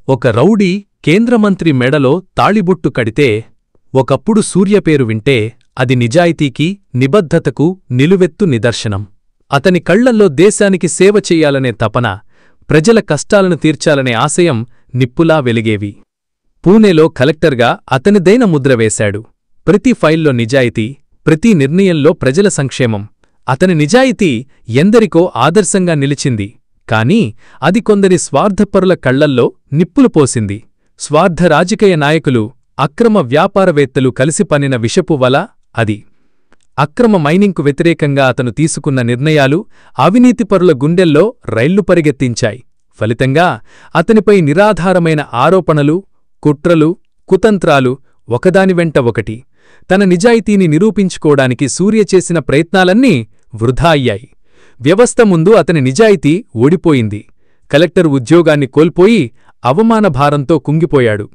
ఒక రౌడీ కేంద్రమంత్రి మెడలో తాళిబొట్టు కడితే ఒకప్పుడు సూర్య పేరు వింటే అది నిజాయితీకి నిబద్ధతకు నిలువెత్తు నిదర్శనం. అతని కళ్లల్లో దేశానికి సేవ చెయ్యాలనే తపన, ప్రజల కష్టాలను తీర్చాలనే ఆశయం నిప్పులా వెలిగేవి. పూణేలో కలెక్టర్గా అతనిదైన ముద్ర వేశాడు. ప్రతి ఫైల్లో నిజాయితీ, ప్రతి నిర్ణయంలో ప్రజల సంక్షేమం. అతని నిజాయితీ ఎందరికో ఆదర్శంగా నిలిచింది. కాని అది కొందరి స్వార్థపరుల కళ్లల్లో నిప్పులు పోసింది. స్వార్థ రాజకీయ నాయకులు, అక్రమ వ్యాపారవేత్తలు కలిసి పన్నిన విషపు వల అది. అక్రమ మైనింగ్కు వ్యతిరేకంగా అతను తీసుకున్న నిర్ణయాలు అవినీతిపరుల గుండెల్లో రైళ్లు పరిగెత్తించాయి. ఫలితంగా అతనిపై నిరాధారమైన ఆరోపణలు, కుట్రలు, కుతంత్రాలు ఒకదాని వెంట ఒకటి. తన నిజాయితీని నిరూపించుకోవడానికి సూర్య చేసిన ప్రయత్నాలన్నీ వృధా అయ్యాయి. వ్యవస్థ ముందు అతని నిజాయితీ ఓడిపోయింది. కలెక్టర్ ఉద్యోగాన్ని కోల్పోయి అవమానభారంతో కుంగిపోయాడు.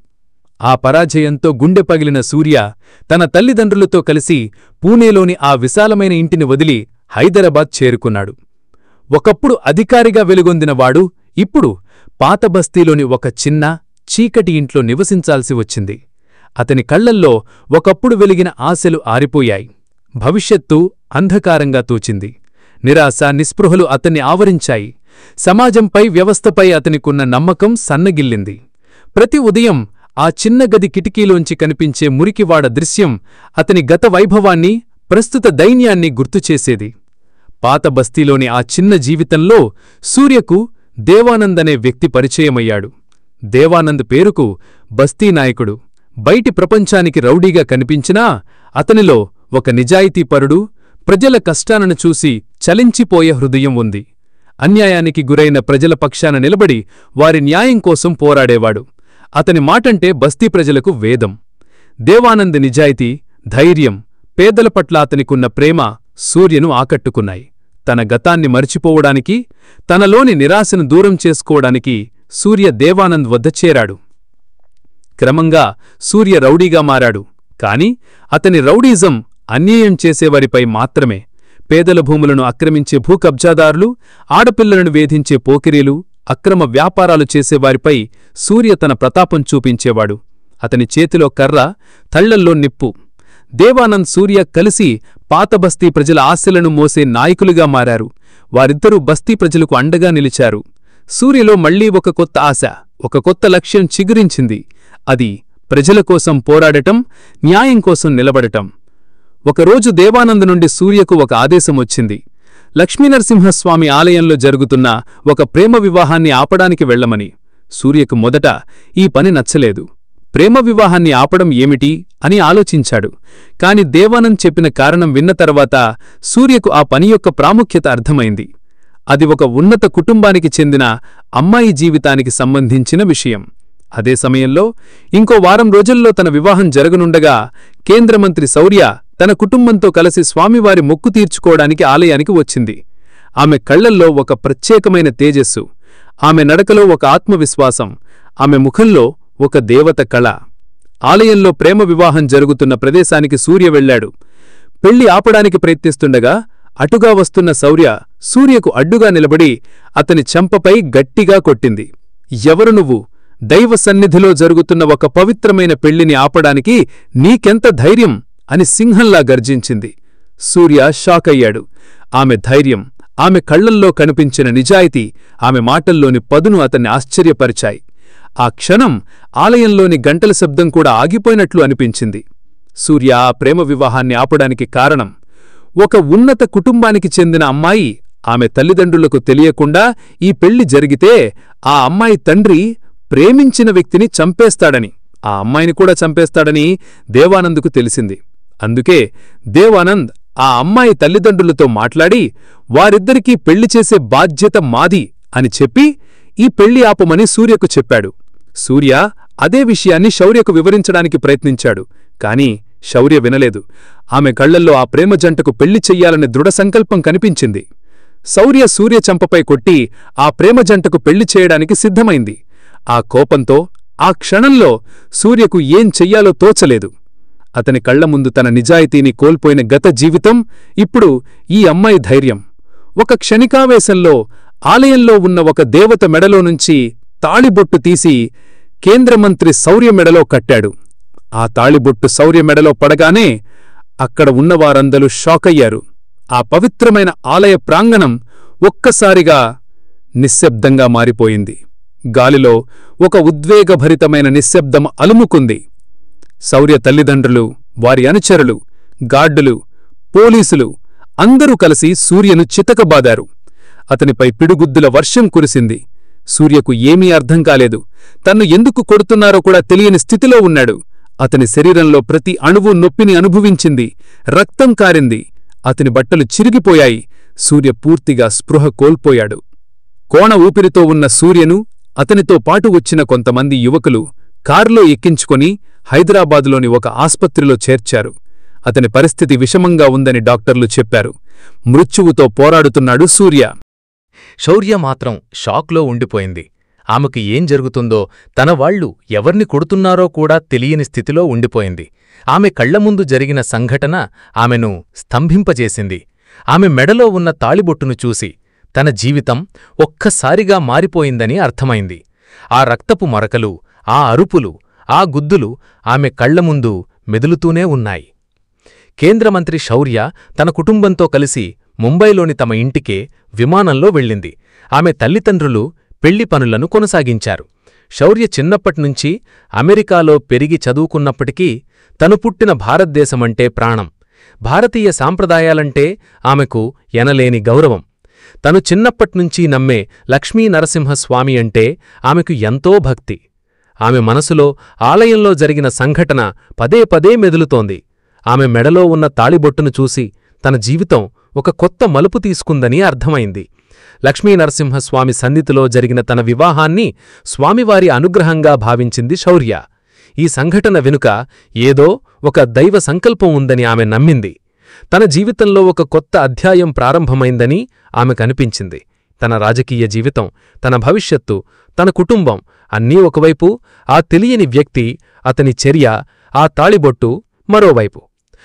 ఆ పరాజయంతో గుండె పగిలిన సూర్య తన తల్లిదండ్రులతో కలిసి పూణేలోని ఆ విశాలమైన ఇంటిని వదిలి హైదరాబాద్ చేరుకున్నాడు. ఒకప్పుడు అధికారిగా వెలుగొందినవాడు ఇప్పుడు పాత బస్తీలోని ఒక చిన్న, చీకటి ఇంట్లో నివసించాల్సి వచ్చింది. అతని కళ్లల్లో ఒకప్పుడు వెలిగిన ఆశలు ఆరిపోయాయి. భవిష్యత్తు అంధకారంగా తోచింది. నిరాశ, నిస్పృహలు అతన్ని ఆవరించాయి. సమాజంపై, వ్యవస్థపై అతనికున్న నమ్మకం సన్నగిల్లింది. ప్రతి ఉదయం ఆ చిన్న గది కిటికీలోంచి కనిపించే మురికివాడ దృశ్యం అతని గత వైభవాన్ని, ప్రస్తుత దైన్యాన్ని గుర్తుచేసేది. పాత బస్తీలోని ఆ చిన్న జీవితంలో సూర్యకు దేవానంద్ అనే వ్యక్తి పరిచయమయ్యాడు. దేవానంద్ పేరుకు బస్తీనాయకుడు. బయటి ప్రపంచానికి రౌడీగా కనిపించినా అతనిలో ఒక నిజాయితీపరుడు, ప్రజల కష్టాలను చూసి చలించిపోయే హృదయం ఉంది. అన్యాయానికి గురైన ప్రజల పక్షాన నిలబడి వారి న్యాయం కోసం పోరాడేవాడు. అతని మాటంటే బస్తీ ప్రజలకు వేదం. దేవానంద్ నిజాయితీ, ధైర్యం, పేదల పట్ల అతనికున్న ప్రేమ సూర్యను ఆకట్టుకున్నాయి. తన గతాన్ని మరిచిపోవడానికి, తనలోని నిరాశను దూరం చేసుకోవడానికి సూర్య దేవానంద్ వద్ద చేరాడు. క్రమంగా సూర్య రౌడీగా మారాడు. కాని అతని రౌడీజం అన్యాయం చేసేవారిపై మాత్రమే. పేదల భూములను ఆక్రమించే భూకబ్జాదారులు, ఆడపిల్లలను వేధించే పోకిరీలు, అక్రమ వ్యాపారాలు చేసేవారిపై సూర్య తన ప్రతాపం చూపించేవాడు. అతని చేతిలో కర్ర, తళ్లల్లో నిప్పు. దేవానంద్, సూర్య కలిసి పాత బస్తీ ప్రజల ఆశలను మోసే నాయకులుగా మారారు. వారిద్దరూ బస్తీ ప్రజలకు అండగా నిలిచారు. సూర్యలో మళ్లీ ఒక కొత్త ఆశ, ఒక కొత్త లక్ష్యం చిగురించింది. అది ప్రజల కోసం పోరాడటం, న్యాయం కోసం నిలబడటం. ఒకరోజు దేవానంద్ నుండి సూర్యకు ఒక ఆదేశం వచ్చింది. లక్ష్మీనరసింహస్వామి ఆలయంలో జరుగుతున్న ఒక ప్రేమ వివాహాన్ని ఆపడానికి వెళ్లమని. సూర్యకు మొదట ఈ పని నచ్చలేదు. ప్రేమ వివాహాన్ని ఆపడం ఏమిటి అని ఆలోచించాడు. కాని దేవానంద్ చెప్పిన కారణం విన్న తర్వాత సూర్యకు ఆ పని యొక్క ప్రాముఖ్యత అర్థమైంది. అది ఒక ఉన్నత కుటుంబానికి చెందిన అమ్మాయి జీవితానికి సంబంధించిన విషయం. అదే సమయంలో ఇంకో వారం రోజుల్లో తన వివాహం జరగనుండగా కేంద్రమంత్రి శౌర్య తన కుటుంబంతో కలిసి స్వామివారి మొక్కు తీర్చుకోవడానికి ఆలయానికి వచ్చింది. ఆమె కళ్లల్లో ఒక ప్రత్యేకమైన తేజస్సు, ఆమె నడకలో ఒక ఆత్మవిశ్వాసం, ఆమె ముఖంలో ఒక దేవత కళ. ఆలయంలో ప్రేమ వివాహం జరుగుతున్న ప్రదేశానికి సూర్య వెళ్లాడు. పెళ్లి ఆపడానికి ప్రయత్నిస్తుండగా అటుగా వస్తున్న శౌర్య సూర్యకు అడ్డుగా నిలబడి అతని చెంపపై గట్టిగా కొట్టింది. ఎవరు నువ్వు? దైవ సన్నిధిలో జరుగుతున్న ఒక పవిత్రమైన పెళ్లిని ఆపడానికి నీకెంత ధైర్యం అని సింహంలా గర్జించింది. సూర్య షాకయ్యాడు. ఆమె ధైర్యం, ఆమె కళ్లల్లో కనిపించిన నిజాయితీ, ఆమె మాటల్లోని పదును అతన్ని ఆశ్చర్యపరిచాయి. ఆ క్షణం ఆలయంలోని గంటల శబ్దం కూడా ఆగిపోయినట్లు అనిపించింది. సూర్య ఆ ప్రేమ వివాహాన్ని ఆపడానికి కారణం, ఒక ఉన్నత కుటుంబానికి చెందిన అమ్మాయి, ఆమె తల్లిదండ్రులకు తెలియకుండా ఈ పెళ్లి జరిగితే ఆ అమ్మాయి తండ్రి ప్రేమించిన వ్యక్తిని చంపేస్తాడని, ఆ అమ్మాయిని కూడా చంపేస్తాడని దేవానంద్కు తెలిసింది. అందుకే దేవానంద్ ఆ అమ్మాయి తల్లిదండ్రులతో మాట్లాడి వారిద్దరికీ పెళ్లి చేసే బాధ్యత మాది అని చెప్పి ఈ పెళ్లి ఆపమని సూర్యకు చెప్పాడు. సూర్య అదే విషయాన్ని శౌర్యకు వివరించడానికి ప్రయత్నించాడు. కాని శౌర్య వినలేదు. ఆమె కళ్లల్లో ఆ ప్రేమ జంటకు పెళ్లి చెయ్యాలనే దృఢ సంకల్పం కనిపించింది. శౌర్య సూర్య చంపపై కొట్టి ఆ ప్రేమ జంటకు పెళ్లి చేయడానికి సిద్ధమైంది. ఆ కోపంతో, ఆ క్షణంలో సూర్యకు ఏం చెయ్యాలో తోచలేదు. అతని కళ్ల ముందు తన నిజాయితీని కోల్పోయిన గత జీవితం, ఇప్పుడు ఈ అమ్మాయి ధైర్యం. ఒక క్షణికావేశంలో ఆలయంలో ఉన్న ఒక దేవత మెడలోనుంచి తాళిబొట్టు తీసి కేంద్రమంత్రి శౌర్య మెడలో కట్టాడు. ఆ తాళిబొట్టు శౌర్య మెడలో పడగానే అక్కడ ఉన్నవారందరూ షాకయ్యారు. ఆ పవిత్రమైన ఆలయ ప్రాంగణం ఒక్కసారిగా నిశ్శబ్దంగా మారిపోయింది. గాలిలో ఒక ఉద్వేగభరితమైన నిశ్శబ్దం అలుముకుంది. శౌర్య తల్లిదండ్రులు, వారి అనుచరులు, గార్డులు, పోలీసులు అందరూ కలిసి సూర్యను చితకబాదారు. అతనిపై పిడుగుద్దుల వర్షం కురిసింది. సూర్యకు ఏమీ అర్థం కాలేదు. తన్ను ఎందుకు కొడుతున్నారో కూడా తెలియని స్థితిలో ఉన్నాడు. అతని శరీరంలో ప్రతి అణువు నొప్పిని అనుభవించింది. రక్తం కారింది. అతని బట్టలు చిరిగిపోయాయి. సూర్య పూర్తిగా స్పృహ కోల్పోయాడు. కోణ ఊపిరితో ఉన్న సూర్యను అతనితో పాటు వచ్చిన కొంతమంది యువకులు కారులో ఎక్కించుకొని హైదరాబాదులోని ఒక ఆస్పత్రిలో చేర్చారు. అతని పరిస్థితి విషమంగా ఉందని డాక్టర్లు చెప్పారు. మృత్యువుతో పోరాడుతున్నాడు సూర్య. శౌర్య మాత్రం షాక్లో ఉండిపోయింది. ఆమెకు ఏం జరుగుతుందో, తన వాళ్లు ఎవర్ని కొడుతున్నారో కూడా తెలియని స్థితిలో ఉండిపోయింది. ఆమె కళ్లముందు జరిగిన సంఘటన ఆమెను స్తంభింపజేసింది. ఆమె మెడలో ఉన్న తాళిబొట్టును చూసి తన జీవితం ఒక్కసారిగా మారిపోయిందని అర్థమైంది. ఆ రక్తపు మరకలు, ఆ అరుపులు, ఆ గుద్దులు ఆమె కళ్లముందు మెదులుతూనే ఉన్నాయి. కేంద్రమంత్రి శౌర్య తన కుటుంబంతో కలిసి ముంబైలోని తమ ఇంటికే విమానంలో వెళ్ళింది. ఆమె తల్లిదండ్రులు పెళ్లి పనులను కొనసాగించారు. శౌర్య చిన్నప్పట్నుంచి అమెరికాలో పెరిగి చదువుకున్నప్పటికీ తను పుట్టిన భారతదేశమంటే ప్రాణం. భారతీయ సాంప్రదాయాలంటే ఆమెకు ఎనలేని గౌరవం. తను చిన్నప్పట్నుంచీ నమ్మే లక్ష్మీనరసింహస్వామి అంటే ఆమెకు ఎంతో భక్తి. ఆమె మనసులో ఆలయంలో జరిగిన సంఘటన పదే పదే మెదులుతోంది. ఆమె మెడలో ఉన్న తాళిబొట్టును చూసి తన జీవితం ఒక కొత్త మలుపు తీసుకుందని అర్థమైంది. లక్ష్మీనరసింహస్వామి సన్నిధిలో జరిగిన తన వివాహాన్ని స్వామివారి అనుగ్రహంగా భావించింది శౌర్య. ఈ సంఘటన వెనుక ఏదో ఒక దైవ సంకల్పం ఉందని ఆమె నమ్మింది. తన జీవితంలో ఒక కొత్త అధ్యాయం ప్రారంభమైందని ఆమెకనిపించింది. తన రాజకీయ జీవితం, తన భవిష్యత్తు, తన కుటుంబం అన్నీ ఒకవైపు, ఆ తెలియని వ్యక్తి, అతని చర్య, ఆ తాళిబొట్టు మరోవైపు.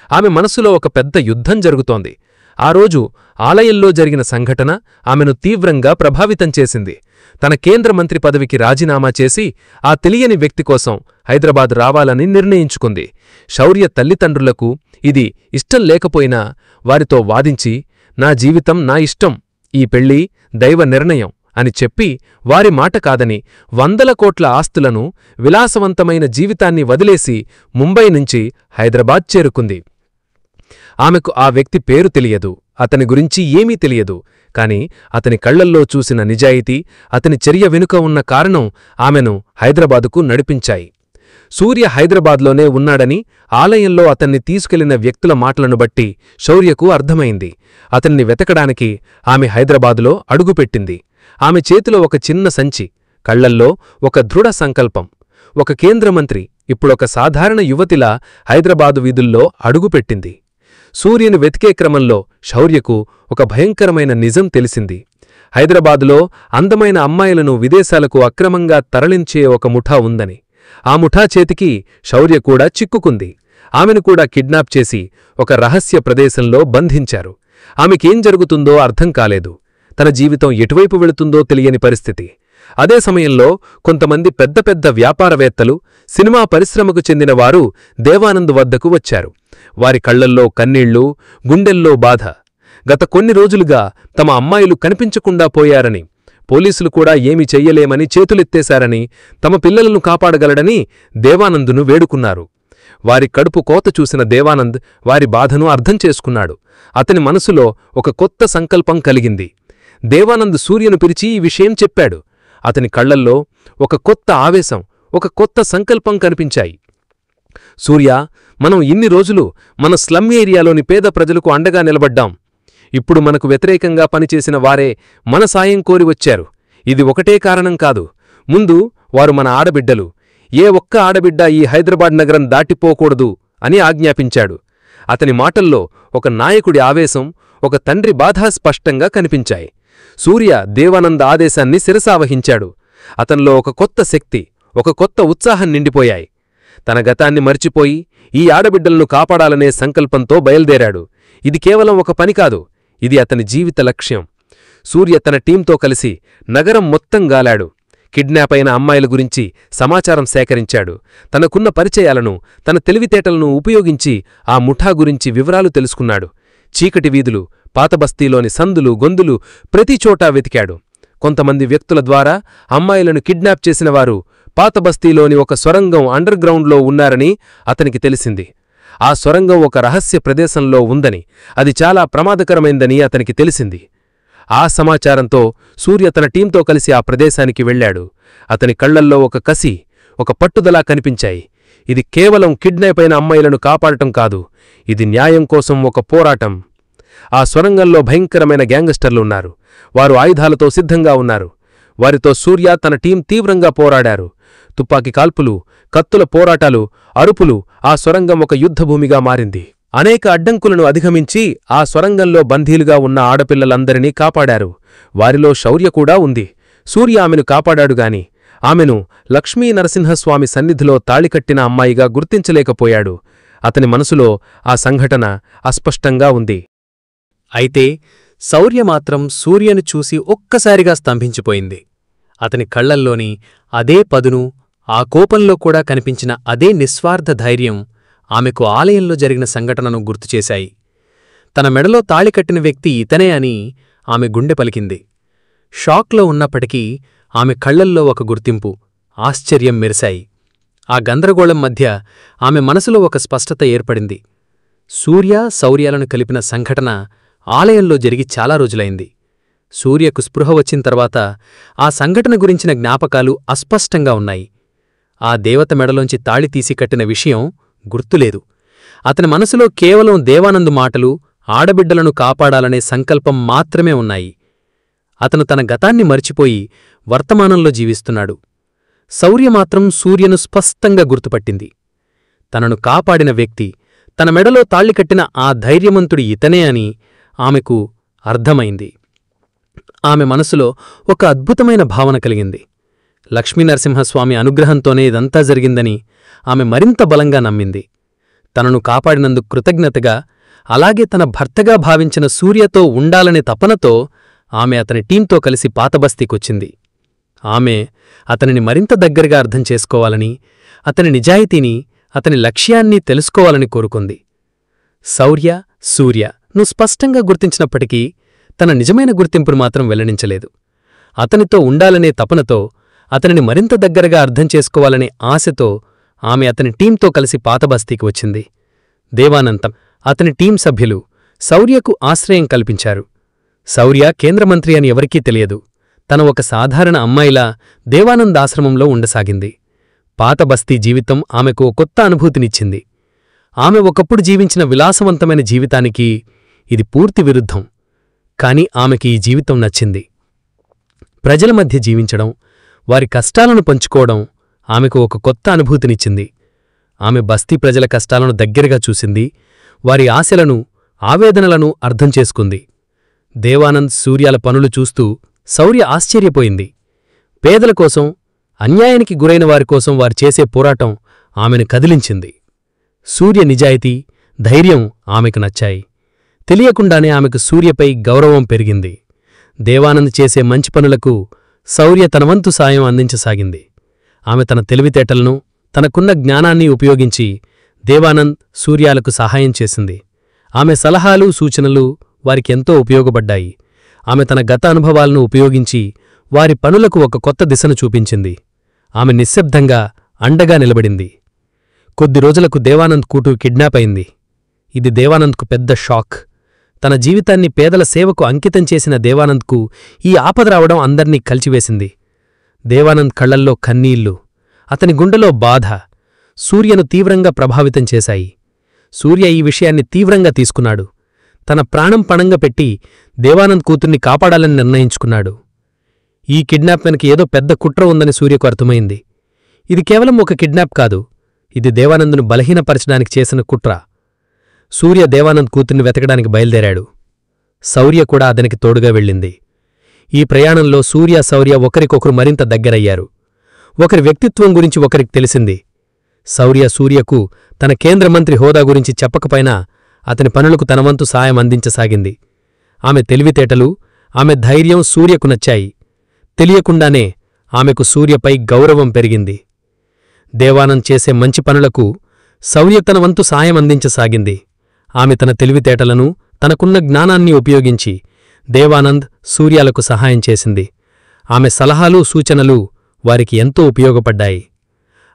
ఆమె మనసులో ఒక పెద్ద యుద్ధం జరుగుతోంది. ఆ రోజు ఆలయంలో జరిగిన సంఘటన ఆమెను తీవ్రంగా ప్రభావితం చేసింది. తన కేంద్రమంత్రి పదవికి రాజీనామా చేసి ఆ తెలియని వ్యక్తి కోసం హైదరాబాద్ రావాలని నిర్ణయించుకుంది. శౌర్య తల్లిదండ్రులకు ఇది ఇష్టం లేకపోయినా వారితో వాదించి, నా జీవితం నా ఇష్టం, ఈ పెళ్ళి దైవ నిర్ణయం అని చెప్పి వారి మాట కాదని 100 కోట్ల ఆస్తులను, విలాసవంతమైన జీవితాన్ని వదిలేసి ముంబై నుంచి హైదరాబాద్ చేరుకుంది. ఆమెకు ఆ వ్యక్తి పేరు తెలియదు, అతని గురించి ఏమీ తెలియదు. కాని అతని కళ్లల్లో చూసిన నిజాయితీ, అతని చర్య వెనుక ఉన్న కారణం ఆమెను హైదరాబాదుకు నడిపించాయి. సూర్య హైదరాబాద్లోనే ఉన్నాడని ఆలయంలో అతన్ని తీసుకెళ్లిన వ్యక్తుల మాటలను బట్టి శౌర్యకు అర్థమైంది. అతన్ని వెతకడానికి ఆమె హైదరాబాదులో అడుగుపెట్టింది. ఆమె చేతిలో ఒక చిన్న సంచి, కళ్లల్లో ఒక దృఢ సంకల్పం. ఒక కేంద్రమంత్రి ఇప్పుడొక సాధారణ యువతిలా హైదరాబాదు వీధుల్లో అడుగుపెట్టింది. సూర్యను వెతికే క్రమంలో శౌర్యకు ఒక భయంకరమైన నిజం తెలిసింది. హైదరాబాదులో అందమైన అమ్మాయిలను విదేశాలకు అక్రమంగా తరలించే ఒక ముఠా ఉందని. ఆ ముఠా చేతికి శౌర్య కూడా చిక్కుకుంది. ఆమెను కూడా కిడ్నాప్ చేసి ఒక రహస్య ప్రదేశంలో బంధించారు. ఆమెకేం జరుగుతుందో అర్థం కాలేదు. తన జీవితం ఎటువైపు వెళుతుందో తెలియని పరిస్థితి. అదే సమయంలో కొంతమంది పెద్ద పెద్ద వ్యాపారవేత్తలు, సినిమా పరిశ్రమకు చెందినవారు దేవానంద్ వద్దకు వచ్చారు. వారి కళ్లల్లో కన్నీళ్లు, గుండెల్లో బాధ. గత కొన్ని రోజులుగా తమ అమ్మాయిలు కనిపించకుండా పోయారని, పోలీసులు కూడా ఏమీ చెయ్యలేమని చేతులెత్తేశారని, తమ పిల్లలను కాపాడగలడని దేవానందును వేడుకున్నారు. వారి కడుపు కోత చూసిన దేవానంద్ వారి బాధను అర్థం చేసుకున్నాడు. అతని మనసులో ఒక కొత్త సంకల్పం కలిగింది. దేవానంద్ సూర్యను పిలిచి ఈ విషయం చెప్పాడు. అతని కళ్లల్లో ఒక కొత్త ఆవేశం, ఒక కొత్త సంకల్పం కనిపించాయి. సూర్యా, మనం ఇన్ని రోజులు మన స్లమ్ ఏరియాలోని పేద ప్రజలకు అండగా నిలబడ్డాం. ఇప్పుడు మనకు వ్యతిరేకంగా పనిచేసిన వారే మన సాయం కోరి వచ్చారు. ఇది ఒకటే కారణం కాదు. ముందు వారు మన ఆడబిడ్డలు. ఏ ఒక్క ఆడబిడ్డ ఈ హైదరాబాద్ నగరం దాటిపోకూడదు అని ఆజ్ఞాపించాడు. అతని మాటల్లో ఒక నాయకుడి ఆవేశం, ఒక తండ్రి బాధ స్పష్టంగా కనిపించాయి. సూర్య దేవానంద్ ఆదేశాన్ని శిరసావహించాడు. అతనిలో ఒక కొత్త శక్తి, ఒక కొత్త ఉత్సాహం నిండిపోయాయి. తన గతాన్ని మర్చిపోయి ఈ ఆడబిడ్డలను కాపాడాలనే సంకల్పంతో బయల్దేరాడు. ఇది కేవలం ఒక పని కాదు, ఇది అతని జీవిత లక్ష్యం. సూర్య తన టీంతో కలిసి నగరం మొత్తం గాలాడు. కిడ్నాప్ అయిన అమ్మాయిల గురించి సమాచారం సేకరించాడు. తనకున్న పరిచయాలను, తన తెలివితేటలను ఉపయోగించి ఆ ముఠా గురించి వివరాలు తెలుసుకున్నాడు. చీకటి వీధులు, పాతబస్తీలోని సందులు, గొందులు ప్రతిచోటా వెతికాడు. కొంతమంది వ్యక్తుల ద్వారా అమ్మాయిలను కిడ్నాప్ చేసినవారు పాతబస్తీలోని ఒక సొరంగం అండర్గ్రౌండ్లో ఉన్నారని అతనికి తెలిసింది. ఆ సొరంగం ఒక రహస్య ప్రదేశంలో ఉందని, అది చాలా ప్రమాదకరమైందని అతనికి తెలిసింది. ఆ సమాచారంతో సూర్య తన టీంతో కలిసి ఆ ప్రదేశానికి వెళ్లాడు. అతని కళ్లల్లో ఒక కసి, ఒక పట్టుదల కనిపించాయి. ఇది కేవలం కిడ్నాప్ అయిన అమ్మాయిలను కాపాడటం కాదు, ఇది న్యాయం కోసం ఒక పోరాటం. ఆ సొరంగంలో భయంకరమైన గ్యాంగ్స్టర్లున్నారు. వారు ఆయుధాలతో సిద్ధంగా ఉన్నారు. వారితో సూర్య తన టీం తీవ్రంగా పోరాడారు. తుపాకీ కాల్పులు, కత్తుల పోరాటాలు, అరుపులు. ఆ సొరంగం ఒక యుద్ధభూమిగా మారింది. అనేక అడ్డంకులను అధిగమించి ఆ సొరంగంలో బందీలుగా ఉన్న ఆడపిల్లలందరినీ కాపాడారు. వారిలో శౌర్య కూడా ఉంది. సూర్య ఆమెను కాపాడాడుగాని ఆమెను లక్ష్మీనరసింహస్వామి సన్నిధిలో తాళికట్టిన అమ్మాయిగా గుర్తించలేకపోయాడు. అతని మనసులో ఆ సంఘటన అస్పష్టంగా ఉంది. అయితే శౌర్య మాత్రం సూర్యను చూసి ఒక్కసారిగా స్తంభించిపోయింది. అతని కళ్లల్లోని అదే పదును, ఆ కోపంలో కూడా కనిపించిన అదే నిస్వార్థ ధైర్యం ఆమెకు ఆలయంలో జరిగిన సంఘటనను గుర్తుచేశాయి. తన మెడలో తాళికట్టిన వ్యక్తి ఇతనే అని ఆమె గుండె పలికింది. షాక్లో ఉన్నప్పటికీ ఆమె కళ్లల్లో ఒక గుర్తింపు, ఆశ్చర్యం మెరిశాయి. ఆ గందరగోళం మధ్య ఆమె మనసులో ఒక స్పష్టత ఏర్పడింది. సూర్య, శౌర్యాలను కలిపిన సంఘటన ఆలయంలో జరిగి చాలా రోజులైంది. సూర్యకు స్పృహ వచ్చిన తర్వాత ఆ సంఘటన గురించిన జ్ఞాపకాలు అస్పష్టంగా ఉన్నాయి. ఆ దేవత మెడలోంచి తాళి తీసి కట్టిన విషయం గుర్తులేదు. అతని మనసులో కేవలం దేవానందు మాటలు, ఆడబిడ్డలను కాపాడాలనే సంకల్పం మాత్రమే ఉన్నాయి. అతను తన గతాన్ని మరిచిపోయి వర్తమానంలో జీవిస్తున్నాడు. శౌర్య మాత్రం సూర్యను స్పష్టంగా గుర్తుపట్టింది. తనను కాపాడిన వ్యక్తి, తన మెడలో తాళికట్టిన ఆ ధైర్యవంతుడి ఇతనే అని ఆమెకు అర్థమైంది. ఆమె మనసులో ఒక అద్భుతమైన భావన కలిగింది. లక్ష్మీనరసింహస్వామి అనుగ్రహంతోనే ఇదంతా జరిగిందని ఆమె మరింత బలంగా నమ్మింది. తనను కాపాడినందుకు కృతజ్ఞతగా, అలాగే తన భర్తగా భావించిన సూర్యతో ఉండాలనే తపనతో ఆమె అతని టీంతో కలిసి పాతబస్తీకొచ్చింది. ఆమె అతనిని మరింత దగ్గరగా అర్థం చేసుకోవాలని, అతని నిజాయితీని, అతని లక్ష్యాన్ని తెలుసుకోవాలని కోరుకుంది. శౌర్య, సూర్యను స్పష్టంగా గుర్తించినప్పటికీ తన నిజమైన గుర్తింపును మాత్రం వెల్లడించలేదు. అతనితో ఉండాలనే తపనతో, అతనిని మరింత దగ్గరగా అర్థం చేసుకోవాలనే ఆశతో ఆమె అతని టీంతో కలిసి పాతబస్తీకి వచ్చింది. దేవానందం, అతని టీం సభ్యులు శౌర్యకు ఆశ్రయం కల్పించారు. శౌర్య కేంద్రమంత్రి అని ఎవరికీ తెలియదు. తన ఒక సాధారణ అమ్మాయిలా దేవానంద్ ఆశ్రమంలో ఉండసాగింది. పాతబస్తీ జీవితం ఆమెకు ఓ కొత్త అనుభూతినిచ్చింది. ఆమె ఒకప్పుడు జీవించిన విలాసవంతమైన జీవితానికి ఇది పూర్తి విరుద్ధం. కాని ఆమెకి ఈ జీవితం నచ్చింది. ప్రజల మధ్య జీవించడం, వారి కష్టాలను పంచుకోవడం ఆమెకు ఒక కొత్త అనుభూతినిచ్చింది. ఆమె బస్తీ ప్రజల కష్టాలను దగ్గరగా చూసింది, వారి ఆశలను, ఆవేదనలను అర్థం చేసుకుంది. దేవానంద్, సూర్యాల పనులు చూస్తూ శౌర్య ఆశ్చర్యపోయింది. పేదల కోసం, అన్యాయానికి గురైన వారికోసం వారు చేసే పోరాటం ఆమెను కదిలించింది. సూర్య నిజాయితీ, ధైర్యం ఆమెకు నచ్చాయి. తెలియకుండానే ఆమెకు సూర్యపై గౌరవం పెరిగింది. దేవానంద్ చేసే మంచి పనులకు శౌర్య తనవంతు సాయం అందించసాగింది. ఆమె తన తెలివితేటలను, తనకున్న జ్ఞానాన్ని ఉపయోగించి దేవానంద్, సూర్యాలకు సహాయం చేసింది. ఆమె సలహాలు, సూచనలు వారికెంతో ఉపయోగపడ్డాయి. ఆమె తన గత అనుభవాలను ఉపయోగించి వారి పనులకు ఒక కొత్త దిశను చూపించింది. ఆమె నిశ్శబ్దంగా, అండగా నిలబడింది. కొద్ది రోజులకు దేవానంద్ కూతురు కిడ్నాప్ అయింది. ఇది దేవానంద్కు పెద్ద షాక్. తన జీవితాన్ని పేదల సేవకు అంకితం చేసిన దేవానంద్కు ఈ ఆపద రావడం అందర్నీ కలిచివేసింది. దేవానంద్ కళ్లల్లో కన్నీళ్లు, అతని గుండెలో బాధ సూర్యను తీవ్రంగా ప్రభావితం చేశాయి. సూర్య ఈ విషయాన్ని తీవ్రంగా తీసుకున్నాడు. తన ప్రాణం పణంగా పెట్టి దేవానంద్ కూతుర్ని కాపాడాలని నిర్ణయించుకున్నాడు. ఈ కిడ్నాప్ వెనక ఏదో పెద్ద కుట్ర ఉందని సూర్యకు అర్థమైంది. ఇది కేవలం ఒక కిడ్నాప్ కాదు, ఇది దేవానంద్ను బలహీనపరచడానికి చేసిన కుట్ర. సూర్య దేవానంద్ కూతుర్ని వెతకడానికి బయలుదేరాడు. శౌర్య కూడా అతనికి తోడుగా వెళ్ళింది. ఈ ప్రయాణంలో సూర్య, శౌర్య ఒకరికొకరు మరింత దగ్గరయ్యారు. ఒకరి వ్యక్తిత్వం గురించి ఒకరికి తెలిసింది. శౌర్య సూర్యకు తన కేంద్రమంత్రి హోదా గురించి చెప్పకపోయినా అతని పనులకు తనవంతు సాయం అందించసాగింది. ఆమె తెలివితేటలు, ఆమె ధైర్యం సూర్యకు నచ్చాయి. తెలియకుండానే ఆమెకు సూర్యపై గౌరవం పెరిగింది. దేవానంద్ చేసే మంచి పనులకు శౌర్య తన వంతు సాయం అందించసాగింది. ఆమె తన తెలివితేటలను, తనకున్న జ్ఞానాన్ని ఉపయోగించి దేవానంద్, సూర్యాలకు సహాయం చేసింది. ఆమె సలహాలు, సూచనలు వారికి ఎంతో ఉపయోగపడ్డాయి.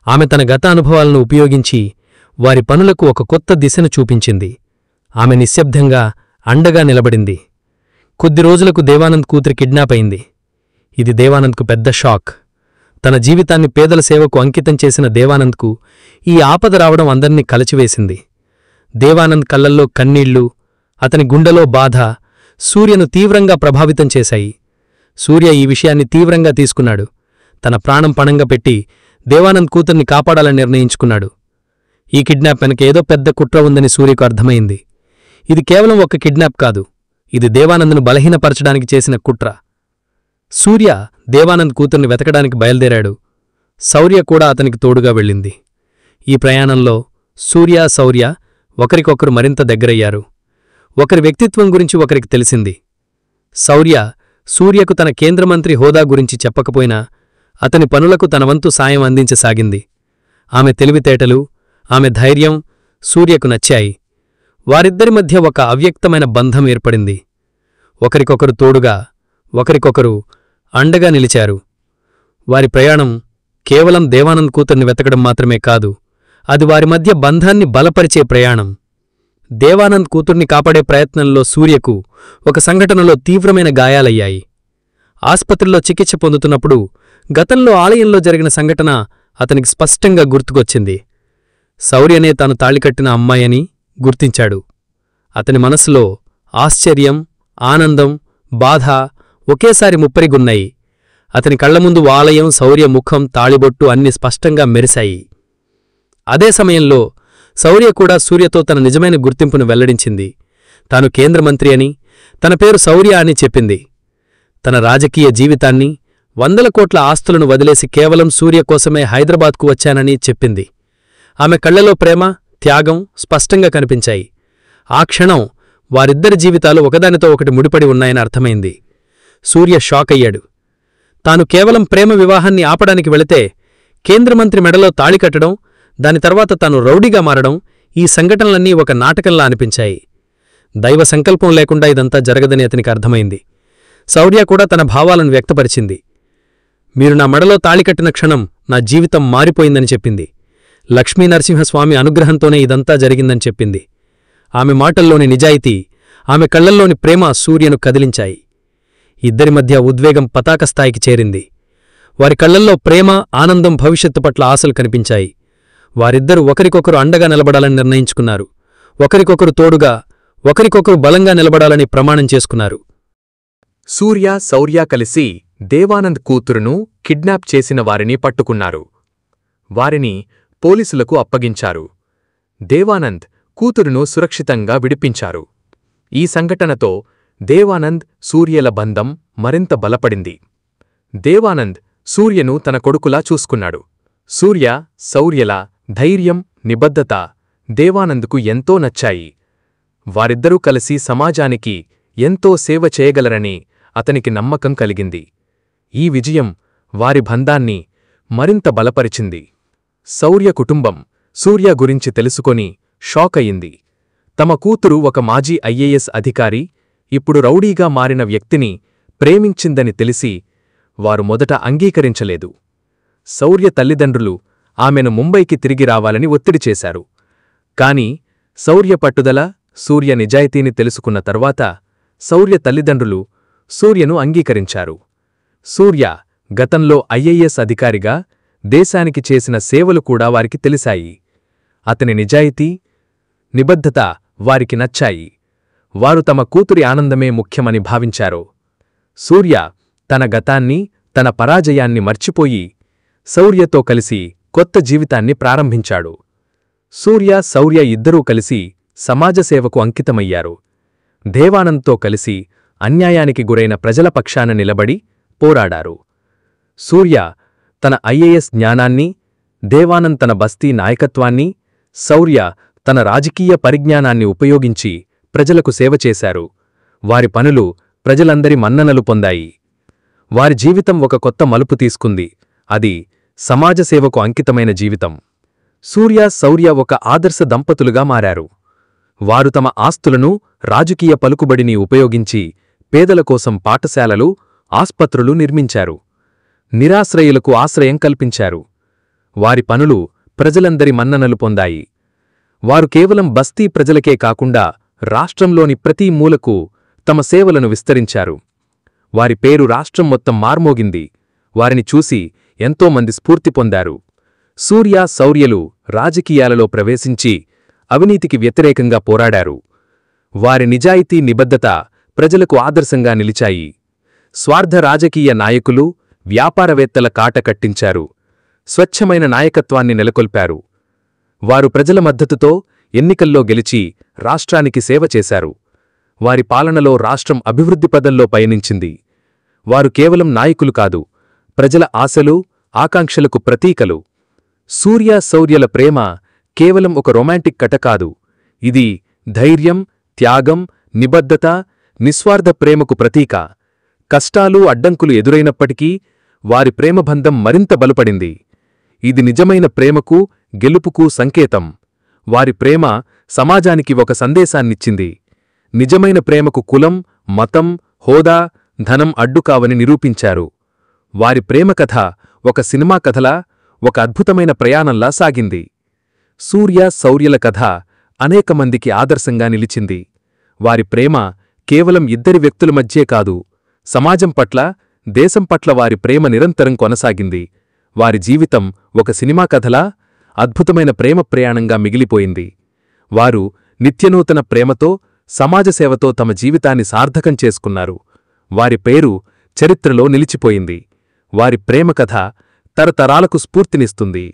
ఆమె తన గత అనుభవాలను ఉపయోగించి వారి పనులకు ఒక కొత్త దిశను చూపించింది. ఆమె నిశ్శబ్దంగా, అండగా నిలబడింది. కొద్ది రోజులకు దేవానంద్ కూతురి కిడ్నాప్ అయింది. ఇది దేవానంద్కు పెద్ద షాక్. తన జీవితాన్ని పేదల సేవకు అంకితం చేసిన దేవానంద్కు ఈ ఆపద రావడం అందర్నీ కలచివేసింది. దేవానంద్ కళ్లల్లో కన్నీళ్లు, అతని గుండెలో బాధ సూర్యను తీవ్రంగా ప్రభావితం చేశాయి. సూర్య ఈ విషయాన్ని తీవ్రంగా తీసుకున్నాడు. తన ప్రాణం పణంగా పెట్టి దేవానంద్ కూతుర్ని కాపాడాలని నిర్ణయించుకున్నాడు. ఈ కిడ్నాప్ వెనక ఏదో పెద్ద కుట్ర ఉందని సూర్యకు అర్థమైంది. ఇది కేవలం ఒక కిడ్నాప్ కాదు, ఇది దేవానంద్ను బలహీనపరచడానికి చేసిన కుట్ర. సూర్య దేవానంద్ కూతుర్ని వెతకడానికి బయల్దేరాడు. శౌర్య కూడా అతనికి తోడుగా వెళ్ళింది. ఈ ప్రయాణంలో సూర్య, శౌర్య ఒకరికొకరు మరింత దగ్గరయ్యారు. ఒకరి వ్యక్తిత్వం గురించి ఒకరికి తెలిసింది. శౌర్య సూర్యకు తన కేంద్రమంత్రి హోదా గురించి చెప్పకపోయినా అతని పనులకు తన వంతు సాయం అందించసాగింది. ఆమె తెలివితేటలు, ఆమె ధైర్యం సూర్యకు నచ్చాయి. వారిద్దరి మధ్య ఒక అవ్యక్తమైన బంధం ఏర్పడింది. ఒకరికొకరు తోడుగా, ఒకరికొకరు అండగా నిలిచారు. వారి ప్రయాణం కేవలం దేవానంద్ కూతుర్ని వెతకడం మాత్రమే కాదు, అది వారి మధ్య బంధాన్ని బలపరిచే ప్రయాణం. దేవానంద్ కూతుర్ని కాపాడే ప్రయత్నంలో సూర్యకు ఒక సంఘటనలో తీవ్రమైన గాయాలయ్యాయి. ఆస్పత్రిలో చికిత్స పొందుతున్నప్పుడు గతంలో ఆలయంలో జరిగిన సంఘటన అతనికి స్పష్టంగా గుర్తుకొచ్చింది. శౌర్యనే తాను తాళికట్టిన అమ్మాయని గుర్తించాడు. అతని మనసులో ఆశ్చర్యం, ఆనందం, బాధ ఒకేసారి ముప్పరిగున్నాయి. అతని కళ్లముందు ఆలయం, శౌర్య ముఖం, తాళిబొట్టు అన్నీ స్పష్టంగా మెరిశాయి. అదే సమయంలో శౌర్య కూడా సూర్యతో తన నిజమైన గుర్తింపును వెల్లడించింది. తాను కేంద్రమంత్రి అని, తన పేరు శౌర్య అని చెప్పింది. తన రాజకీయ జీవితాన్ని, 100 కోట్ల ఆస్తులను వదిలేసి కేవలం సూర్య కోసమే హైదరాబాద్కు వచ్చానని చెప్పింది. ఆమె కళ్లలో ప్రేమ, త్యాగం స్పష్టంగా కనిపించాయి. ఆ క్షణం వారిద్దరి జీవితాలు ఒకదానితో ఒకటి ముడిపడి ఉన్నాయని అర్థమైంది. సూర్య షాక్ అయ్యాడు. తాను కేవలం ప్రేమ వివాహాన్ని ఆపడానికి వెళితే కేంద్రమంత్రి మెడలో తాళి కట్టడం, దాని తర్వాత తాను రౌడీగా మారడం, ఈ సంఘటనలన్నీ ఒక నాటకంలా అనిపించాయి. దైవ సంకల్పం లేకుండా ఇదంతా జరగదని అతనికి అర్థమైంది. శౌర్య కూడా తన భావాలను వ్యక్తపరిచింది. మీరు నా మెడలో తాళికట్టిన క్షణం నా జీవితం మారిపోయిందని చెప్పింది. లక్ష్మీనరసింహస్వామి అనుగ్రహంతోనే ఇదంతా జరిగిందని చెప్పింది. ఆమె మాటల్లోని నిజాయితీ, ఆమె కళ్లల్లోని ప్రేమ సూర్యను కదిలించాయి. ఇద్దరి మధ్య ఉద్వేగం పతాకస్థాయికి చేరింది. వారి కళ్లల్లో ప్రేమ, ఆనందం, భవిష్యత్తు పట్ల ఆశలు కనిపించాయి. వారిద్దరూ ఒకరికొకరు అండగా నిలబడాలని నిర్ణయించుకున్నారు. ఒకరికొకరు తోడుగా, ఒకరికొకరు బలంగా నిలబడాలని ప్రమాణం చేసుకున్నారు. సూర్య, శౌర్య కలిసి దేవానంద్ కూతురును కిడ్నాప్ చేసిన వారిని పట్టుకున్నారు. వారిని పోలీసులకు అప్పగించారు. దేవానంద్ కూతురును సురక్షితంగా విడిపించారు. ఈ సంఘటనతో దేవానంద్, సూర్యల బంధం మరింత బలపడింది. దేవానంద్ సూర్యను తన కొడుకులా చూసుకున్నాడు. సూర్య, శౌర్యల ధైర్యం, నిబద్ధత దేవానంద్కు ఎంతో నచ్చాయి. వారిద్దరూ కలిసి సమాజానికి ఎంతో సేవ చేయగలరని అతనికి నమ్మకం కలిగింది. ఈ విజయం వారి బంధాన్ని మరింత బలపరిచింది. శౌర్య కుటుంబం సూర్య గురించి తెలుసుకొని షాక్ అయింది. తమ కూతురు ఒక మాజీ ఐఏఎస్ అధికారి, ఇప్పుడు రౌడీగా మారిన వ్యక్తిని ప్రేమించిందని తెలిసి వారు మొదట అంగీకరించలేదు. శౌర్య తల్లిదండ్రులు ఆమెను ముంబైకి తిరిగి రావాలని ఒత్తిడి చేశారు. కాని శౌర్య పట్టుదల, సూర్య నిజాయితీని తెలుసుకున్న తర్వాత శౌర్య తల్లిదండ్రులు సూర్యను అంగీకరించారు. సూర్య గతంలో ఐఏఎస్ అధికారిగా దేశానికి చేసిన సేవలు కూడా వారికి తెలిసాయి. అతని నిజాయితీ, నిబద్ధత వారికి నచ్చాయి. వారు తమ కూతురి ఆనందమే ముఖ్యమని భావించారు. సూర్య తన గతాన్ని, తన పరాజయాన్ని మర్చిపోయి శౌర్యతో కలిసి కొత్త జీవితాన్ని ప్రారంభించాడు. సూర్య, శౌర్య ఇద్దరూ కలిసి సమాజసేవకు అంకితమయ్యారు. దేవానంద్తో కలిసి అన్యాయానికి గురైన ప్రజల పక్షాన నిలబడి పోరాడారు. సూర్య తన ఐఏఎస్ జ్ఞానాన్ని, దేవానంద్ తన బస్తీ నాయకత్వాన్ని, శౌర్య తన రాజకీయ పరిజ్ఞానాన్ని ఉపయోగించి ప్రజలకు సేవ చేశారు. వారి పనులు ప్రజలందరి మన్ననలు పొందాయి. వారి జీవితం ఒక కొత్త మలుపు తీసుకుంది. అది సమాజసేవకు అంకితమైన జీవితం. సూర్య, శౌర్య ఒక ఆదర్శ దంపతులుగా మారారు. వారు తమ ఆస్తులను, రాజకీయ పలుకుబడిని ఉపయోగించి పేదల కోసం పాఠశాలలు, ఆస్పత్రులు నిర్మించారు. నిరాశ్రయులకు ఆశ్రయం కల్పించారు. వారి పనులు ప్రజలందరి మన్ననలు పొందాయి. వారు కేవలం బస్తీ ప్రజలకే కాకుండా రాష్ట్రంలోని ప్రతి మూలకు తమ సేవలను విస్తరించారు. వారి పేరు రాష్ట్రం మొత్తం మార్మోగింది. వారిని చూసి ఎంతోమంది స్ఫూర్తి పొందారు. సూర్య, శౌర్యలు రాజకీయాలలో ప్రవేశించి అవినీతికి వ్యతిరేకంగా పోరాడారు. వారి నిజాయితీ, నిబద్ధత ప్రజలకు ఆదర్శంగా నిలిచాయి. స్వార్థ రాజకీయ నాయకులు, వ్యాపారవేత్తల కాట కట్టించారు. స్వచ్ఛమైన నాయకత్వాన్ని నెలకొల్పారు. వారు ప్రజల మద్దతుతో ఎన్నికల్లో గెలిచి రాష్ట్రానికి సేవ చేశారు. వారి పాలనలో రాష్ట్రం అభివృద్ధి పదంలో పయనించింది. వారు కేవలం నాయకులు కాదు, ప్రజల ఆశలు, ఆకాంక్షలకు ప్రతీకలు. సూర్య, శౌర్యల ప్రేమ కేవలం ఒక రొమాంటిక్ కథ కాదు. ఇది ధైర్యం, త్యాగం, నిబద్ధత, నిస్వార్థ ప్రేమకు ప్రతీక. కష్టాలు, అడ్డంకులు ఎదురైనప్పటికీ వారి ప్రేమబంధం మరింత బలపడింది. ఇది నిజమైన ప్రేమకు, గెలుపుకు సంకేతం. వారి ప్రేమ సమాజానికి ఒక సందేశాన్నిచ్చింది. నిజమైన ప్రేమకు కులం, మతం, హోదా, ధనం అడ్డుకావని నిరూపించారు. వారి ప్రేమ కథ ఒక సినిమా కథలా, ఒక అద్భుతమైన ప్రయాణంలా సాగింది. సూర్య, శౌర్యల కథ అనేక మందికి ఆదర్శంగా నిలిచింది. వారి ప్రేమ కేవలం ఇద్దరి వ్యక్తుల మధ్యే కాదు, సమాజం పట్ల, దేశం పట్ల వారి ప్రేమ నిరంతరం కొనసాగింది. వారి జీవితం ఒక సినిమా కథలా, అద్భుతమైన ప్రేమ ప్రయాణంగా మిగిలిపోయింది. వారు నిత్యనూతన ప్రేమతో, సమాజసేవతో తమ జీవితాన్ని సార్థకం చేసుకున్నారు. వారి పేరు చరిత్రలో నిలిచిపోయింది. వారి ప్రేమ కథ తరతరాలకు స్ఫూర్తినిస్తుంది.